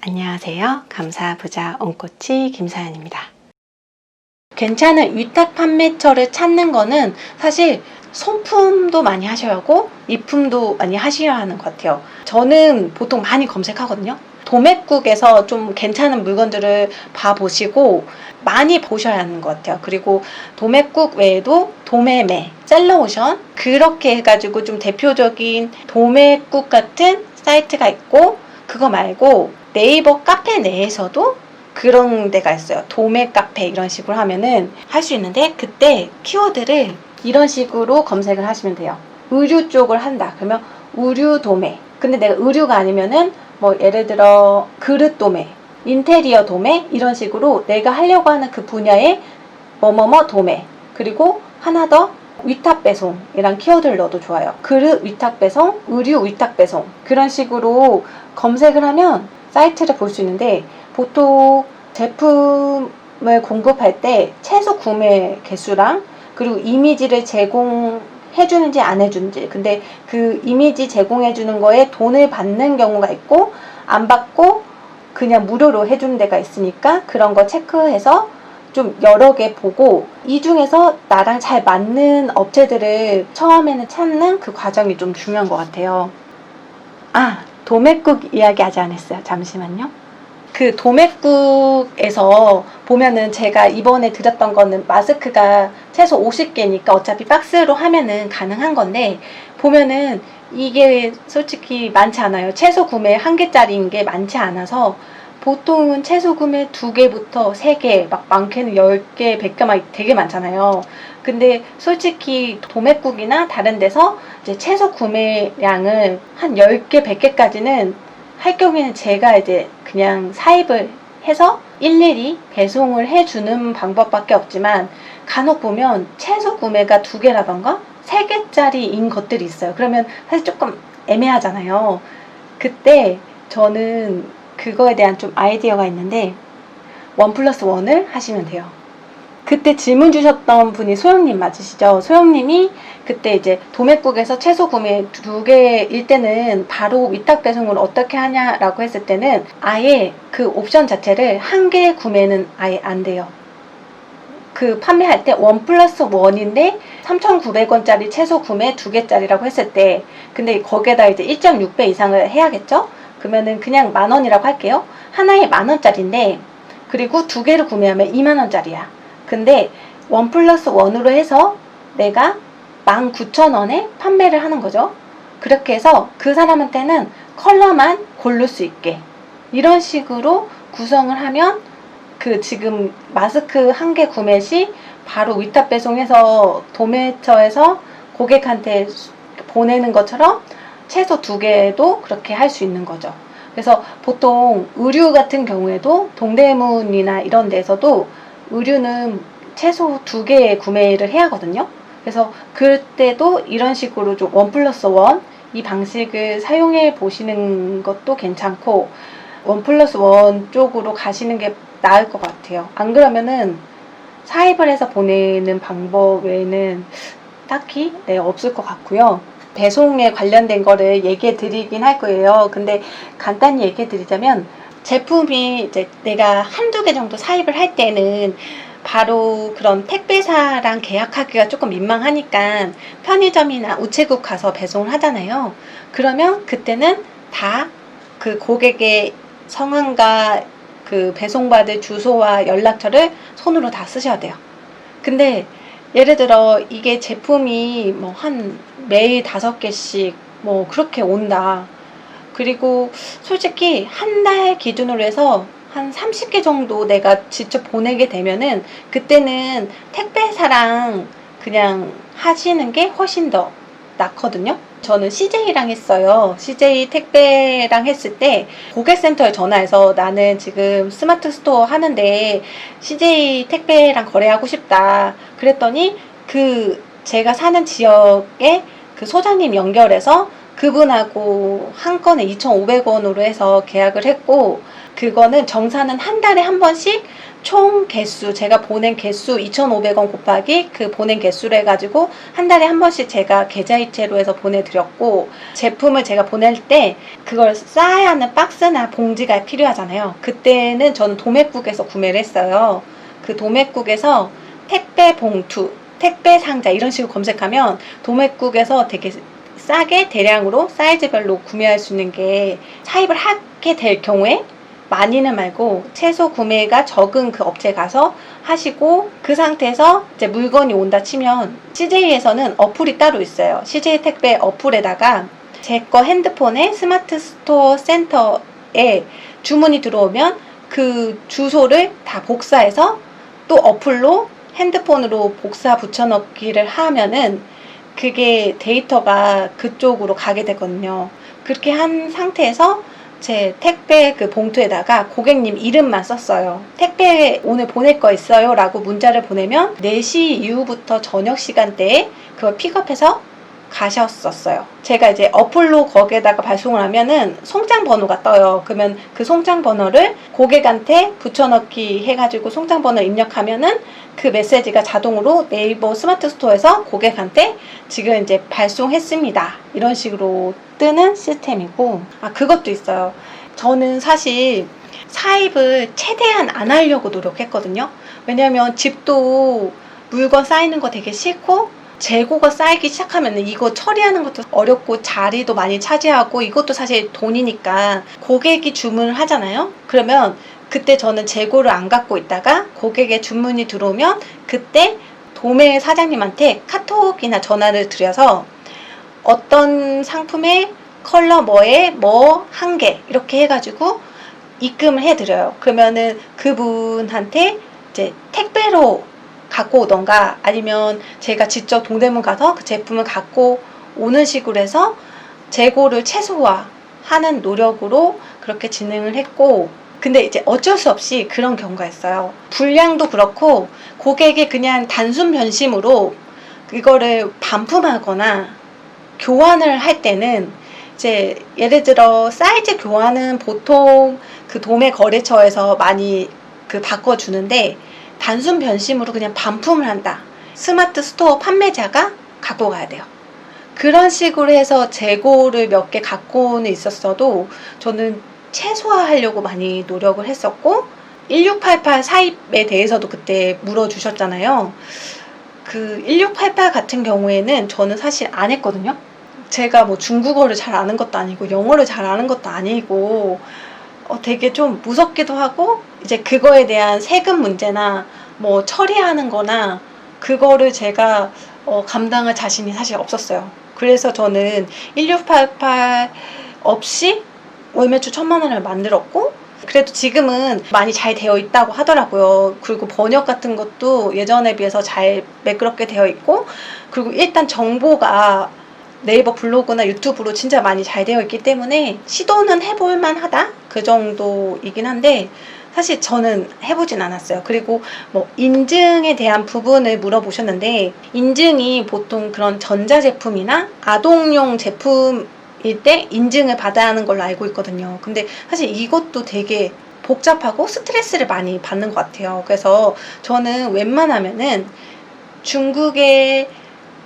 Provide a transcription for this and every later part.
안녕하세요. 감사부자 온코치 김사연입니다. 괜찮은 위탁 판매처를 찾는 거는 사실 손품도 많이 하셔야 하고 입품도 많이 하셔야 하는 것 같아요. 저는 보통 많이 검색하거든요. 도매국에서 좀 괜찮은 물건들을 봐보시고 많이 보셔야 하는 것 같아요. 그리고 도매국 외에도 도매매, 셀러오션 그렇게 해가지고 좀 대표적인 도매국 같은 사이트가 있고, 그거 말고 네이버 카페 내에서도 그런 데가 있어요. 도매 카페 이런 식으로 하면은 할 수 있는데, 그때 키워드를 이런 식으로 검색을 하시면 돼요. 의류 쪽을 한다 그러면 의류 도매. 근데 내가 의류가 아니면은 뭐 예를 들어 그릇 도매, 인테리어 도매 이런 식으로 내가 하려고 하는 그 분야의 뭐뭐뭐 도매. 그리고 하나 더 위탁 배송이랑 키워드를 넣어도 좋아요. 그릇 위탁 배송, 의류 위탁 배송 그런 식으로 검색을 하면 사이트를 볼 수 있는데, 보통 제품을 공급할 때 최소 구매 개수랑 그리고 이미지를 제공해주는지 안 해주는지, 근데 그 이미지 제공해주는 거에 돈을 받는 경우가 있고 안 받고 그냥 무료로 해주는 데가 있으니까 그런 거 체크해서 좀 여러 개 보고, 이 중에서 나랑 잘 맞는 업체들을 처음에는 찾는 그 과정이 좀 중요한 것 같아요. 도매국 이야기 아직 안 했어요. 잠시만요. 그 도매국에서 보면은 제가 이번에 드렸던 거는 마스크가 최소 50개니까 어차피 박스로 하면은 가능한 건데, 보면은 이게 솔직히 많지 않아요. 최소 구매 1개짜리인 게 많지 않아서 보통은 최소 구매 2개부터 3개, 막 많게는 10개, 100개 막 되게 많잖아요. 근데 솔직히 도매국이나 다른 데서 이제 최소 구매량을 한 10개, 100개까지는 할 경우에는 제가 이제 그냥 사입을 해서 일일이 배송을 해주는 방법밖에 없지만, 간혹 보면 최소 구매가 2개라던가 3개짜리인 것들이 있어요. 그러면 사실 조금 애매하잖아요. 그때 저는 그거에 대한 좀 아이디어가 있는데, 1+1을 하시면 돼요. 그때 질문 주셨던 분이 소영님 맞으시죠? 소영님이 그때 이제 도매국에서 최소 구매 2개일 때는 바로 위탁 배송을 어떻게 하냐라고 했을 때는 아예 그 옵션 자체를 1개 구매는 아예 안 돼요. 그 판매할 때 1+1인데 3,900원짜리 최소 구매 2개짜리라고 했을 때, 근데 거기에다 이제 1.6배 이상을 해야겠죠? 그러면은 그냥 10,000원이라고 할게요. 하나에 10,000원짜리인데 그리고 2개를 구매하면 20,000원짜리야. 근데 1+1으로 해서 내가 19,000원에 판매를 하는 거죠. 그렇게 해서 그 사람한테는 컬러만 고를 수 있게 이런 식으로 구성을 하면, 그 지금 마스크 1개 구매 시 바로 위탁 배송해서 도매처에서 고객한테 보내는 것처럼 최소 2개도 그렇게 할 수 있는 거죠. 그래서 보통 의류 같은 경우에도 동대문이나 이런 데서도 의류는 최소 2개 구매를 해야 하거든요. 그래서 그때도 이런 식으로 좀 1+1 이 방식을 사용해 보시는 것도 괜찮고, 1+1 쪽으로 가시는 게 나을 것 같아요. 안 그러면은 사입을 해서 보내는 방법 외에는 딱히 없을 것 같고요. 배송에 관련된 거를 얘기해 드리긴 할 거예요. 근데 간단히 얘기해 드리자면, 제품이 이제 내가 1~2개 정도 사입을 할 때는 바로 그런 택배사랑 계약하기가 조금 민망하니까 편의점이나 우체국 가서 배송을 하잖아요. 그러면 그때는 다 그 고객의 성함과 그 배송받을 주소와 연락처를 손으로 다 쓰셔야 돼요. 근데 예를 들어 이게 제품이 뭐 한 매일 5개씩 뭐 그렇게 온다. 그리고 솔직히 한 달 기준으로 해서 한 30개 정도 내가 직접 보내게 되면은 그때는 택배사랑 그냥 하시는 게 훨씬 더 낫거든요. 저는 CJ랑 했어요. CJ 택배랑 했을 때 고객센터에 전화해서 나는 지금 스마트 스토어 하는데 CJ 택배랑 거래하고 싶다. 그랬더니 그 제가 사는 지역에 그 소장님 연결해서 그분하고 한 건에 2,500원으로 해서 계약을 했고, 그거는 정산은 한 달에 한 번씩 총 개수, 제가 보낸 개수 2,500원 곱하기 그 보낸 개수를 해가지고 한 달에 한 번씩 제가 계좌이체로 해서 보내드렸고, 제품을 제가 보낼 때 그걸 싸야 하는 박스나 봉지가 필요하잖아요. 그때는 저는 도매국에서 구매를 했어요. 그 도매국에서 택배 봉투, 택배 상자 이런 식으로 검색하면 도매국에서 되게 싸게 대량으로 사이즈별로 구매할 수 있는 게, 사입을 하게 될 경우에 많이는 말고 최소 구매가 적은 그 업체 가서 하시고, 그 상태에서 이제 물건이 온다 치면 CJ에서는 어플이 따로 있어요. CJ 택배 어플에다가 제 거 핸드폰에 스마트 스토어 센터에 주문이 들어오면 그 주소를 다 복사해서 또 어플로 핸드폰으로 복사 붙여넣기를 하면은 그게 데이터가 그쪽으로 가게 되거든요. 그렇게 한 상태에서 제 택배 그 봉투에다가 고객님 이름만 썼어요. 택배 오늘 보낼 거 있어요 라고 문자를 보내면 4시 이후부터 저녁 시간대에 그걸 픽업해서 가셨었어요. 제가 이제 어플로 거기에다가 발송을 하면은 송장 번호가 떠요. 그러면 그 송장 번호를 고객한테 붙여넣기 해가지고 송장 번호를 입력하면은 그 메시지가 자동으로 네이버 스마트 스토어에서 고객한테 지금 이제 발송했습니다, 이런 식으로 뜨는 시스템이고, 그것도 있어요. 저는 사실 사입을 최대한 안 하려고 노력했거든요. 왜냐면 집도 물건 쌓이는 거 되게 싫고, 재고가 쌓이기 시작하면 이거 처리하는 것도 어렵고 자리도 많이 차지하고 이것도 사실 돈이니까 고객이 주문을 하잖아요. 그러면 그때 저는 재고를 안 갖고 있다가 고객의 주문이 들어오면 그때 도매 사장님한테 카톡이나 전화를 드려서 어떤 상품의 컬러 뭐에 뭐 한 개 이렇게 해가지고 입금을 해드려요. 그러면은 그분한테 이제 택배로 갖고 오던가 아니면 제가 직접 동대문 가서 그 제품을 갖고 오는 식으로 해서 재고를 최소화하는 노력으로 그렇게 진행을 했고, 근데 이제 어쩔 수 없이 그런 경우가 있어요. 불량도 그렇고 고객이 그냥 단순 변심으로 이거를 반품하거나 교환을 할 때는 이제 예를 들어 사이즈 교환은 보통 그 도매 거래처에서 많이 그 바꿔주는데, 단순 변심으로 그냥 반품을 한다, 스마트 스토어 판매자가 갖고 가야 돼요. 그런 식으로 해서 재고를 몇 개 갖고는 있었어도 저는 최소화하려고 많이 노력을 했었고, 1688 사입에 대해서도 그때 물어주셨잖아요. 그 1688 같은 경우에는 저는 사실 안 했거든요. 제가 뭐 중국어를 잘 아는 것도 아니고 영어를 잘 아는 것도 아니고 되게 좀 무섭기도 하고, 이제 그거에 대한 세금 문제나 뭐 처리하는 거나 그거를 제가 감당할 자신이 사실 없었어요. 그래서 저는 1688 없이 월 매출 1,000만 원을 만들었고, 그래도 지금은 많이 잘 되어 있다고 하더라고요. 그리고 번역 같은 것도 예전에 비해서 잘 매끄럽게 되어 있고, 그리고 일단 정보가 네이버 블로그나 유튜브로 진짜 많이 잘 되어 있기 때문에 시도는 해볼 만하다, 그 정도이긴 한데 사실 저는 해보진 않았어요. 그리고 뭐 인증에 대한 부분을 물어보셨는데, 인증이 보통 그런 전자제품이나 아동용 제품일 때 인증을 받아야 하는 걸로 알고 있거든요. 근데 사실 이것도 되게 복잡하고 스트레스를 많이 받는 것 같아요. 그래서 저는 웬만하면은 중국의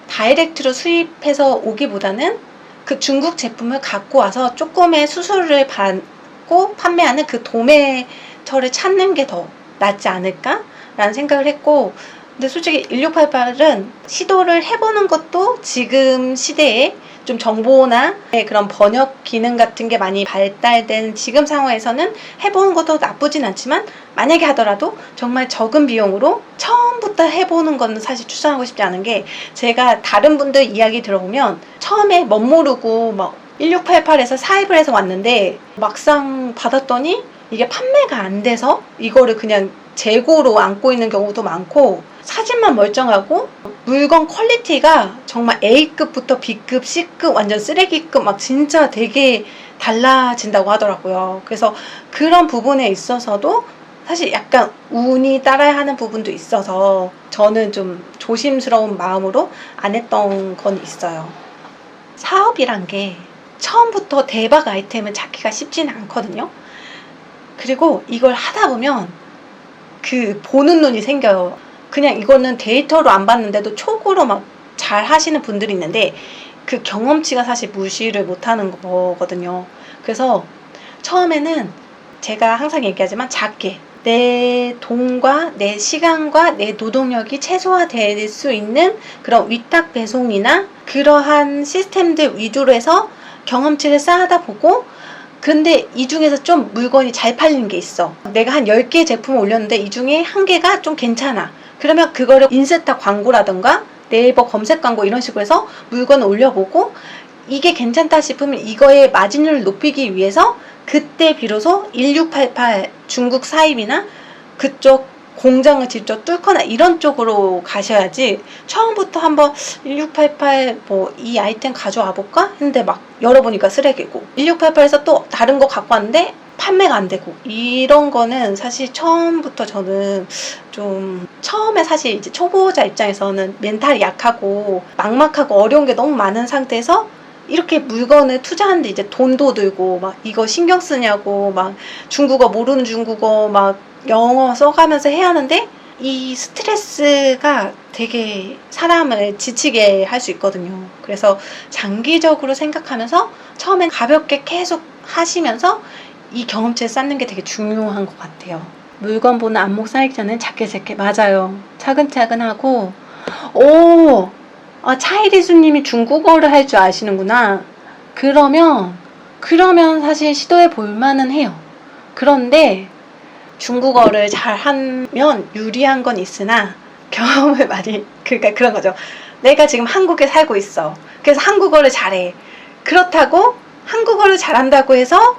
다이렉트로 수입해서 오기보다는 그 중국 제품을 갖고 와서 조금의 수수료를 받고 판매하는 그 도매처를 찾는 게 더 낫지 않을까 라는 생각을 했고, 근데 솔직히 1688은 시도를 해보는 것도 지금 시대에 좀 정보나 그런 번역 기능 같은 게 많이 발달된 지금 상황에서는 해보는 것도 나쁘진 않지만, 만약에 하더라도 정말 적은 비용으로 처음부터 해보는 건 사실 추천하고 싶지 않은 게, 제가 다른 분들 이야기 들어보면 처음에 멋모르고 막 1688에서 사입을 해서 왔는데 막상 받았더니 이게 판매가 안 돼서 이거를 그냥 재고로 안고 있는 경우도 많고, 사진만 멀쩡하고 물건 퀄리티가 정말 A급부터 B급, C급, 완전 쓰레기급 막 진짜 되게 달라진다고 하더라고요. 그래서 그런 부분에 있어서도 사실 약간 운이 따라야 하는 부분도 있어서 저는 좀 조심스러운 마음으로 안 했던 건 있어요. 사업이란 게 처음부터 대박 아이템을 찾기가 쉽지는 않거든요. 그리고 이걸 하다 보면 그 보는 눈이 생겨요. 그냥 이거는 데이터로 안 봤는데도 촉으로 막 잘 하시는 분들이 있는데 그 경험치가 사실 무시를 못하는 거거든요. 그래서 처음에는 제가 항상 얘기하지만 작게 내 돈과 내 시간과 내 노동력이 최소화될 수 있는 그런 위탁 배송이나 그러한 시스템들 위주로 해서 경험치를 쌓아다 보고, 근데 이 중에서 좀 물건이 잘 팔리는 게 있어. 내가 한 10개 제품을 올렸는데 이 중에 한 개가 좀 괜찮아. 그러면 그거를 인스타 광고라던가 네이버 검색 광고 이런 식으로 해서 물건을 올려보고 이게 괜찮다 싶으면 이거의 마진율을 높이기 위해서 그때 비로소 1688 중국 사입이나 그쪽 공장을 직접 뚫거나 이런 쪽으로 가셔야지, 처음부터 한번 1688 뭐 이 아이템 가져와 볼까 했는데 막 열어보니까 쓰레기고, 1688에서 또 다른 거 갖고 왔는데 판매가 안 되고, 이런 거는 사실 처음부터 저는 좀, 처음에 사실 이제 초보자 입장에서는 멘탈이 약하고 막막하고 어려운 게 너무 많은 상태에서 이렇게 물건을 투자하는데 이제 돈도 들고 막 이거 신경 쓰냐고 막 중국어 모르는 중국어 막 영어 써가면서 해야 하는데, 이 스트레스가 되게 사람을 지치게 할 수 있거든요. 그래서 장기적으로 생각하면서 처음엔 가볍게 계속 하시면서 이 경험치를 쌓는 게 되게 중요한 것 같아요. 물건 보는 안목 쌓이기 전에 작게 맞아요. 차근차근 하고. 오, 차이리수님이 중국어를 할 줄 아시는구나. 그러면 사실 시도해 볼 만은 해요. 그런데 중국어를 잘 하면 유리한 건 있으나 경험을 많이, 그러니까 그런 거죠. 내가 지금 한국에 살고 있어. 그래서 한국어를 잘해. 그렇다고 한국어를 잘한다고 해서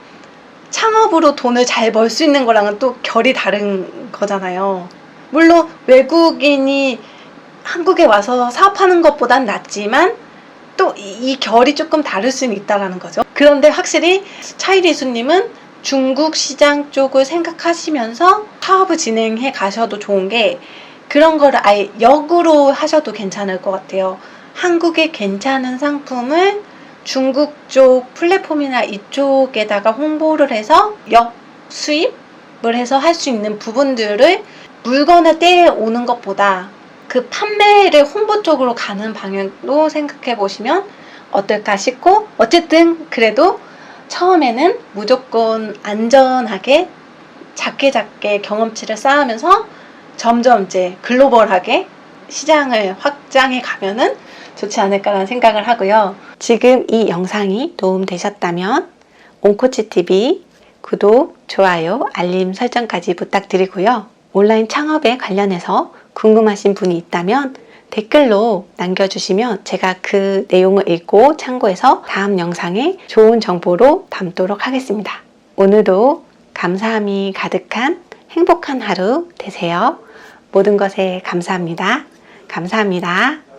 창업으로 돈을 잘 벌 수 있는 거랑은 또 결이 다른 거잖아요. 물론 외국인이 한국에 와서 사업하는 것보단 낫지만 또 이 결이 조금 다를 수는 있다라는 거죠. 그런데 확실히 차이리수님은 중국 시장 쪽을 생각하시면서 사업을 진행해 가셔도 좋은 게, 그런 거를 아예 역으로 하셔도 괜찮을 것 같아요. 한국의 괜찮은 상품을 중국 쪽 플랫폼이나 이쪽에다가 홍보를 해서 역 수입을 해서 할 수 있는 부분들을 물건을 떼오는 것보다 그 판매를 홍보 쪽으로 가는 방향도 생각해 보시면 어떨까 싶고, 어쨌든 그래도 처음에는 무조건 안전하게 작게 경험치를 쌓으면서 점점 이제 글로벌하게 시장을 확장해 가면은 좋지 않을까라는 생각을 하고요. 지금 이 영상이 도움되셨다면 옹코치TV 구독, 좋아요, 알림 설정까지 부탁드리고요. 온라인 창업에 관련해서 궁금하신 분이 있다면 댓글로 남겨주시면 제가 그 내용을 읽고 참고해서 다음 영상에 좋은 정보로 담도록 하겠습니다. 오늘도 감사함이 가득한 행복한 하루 되세요. 모든 것에 감사합니다. 감사합니다.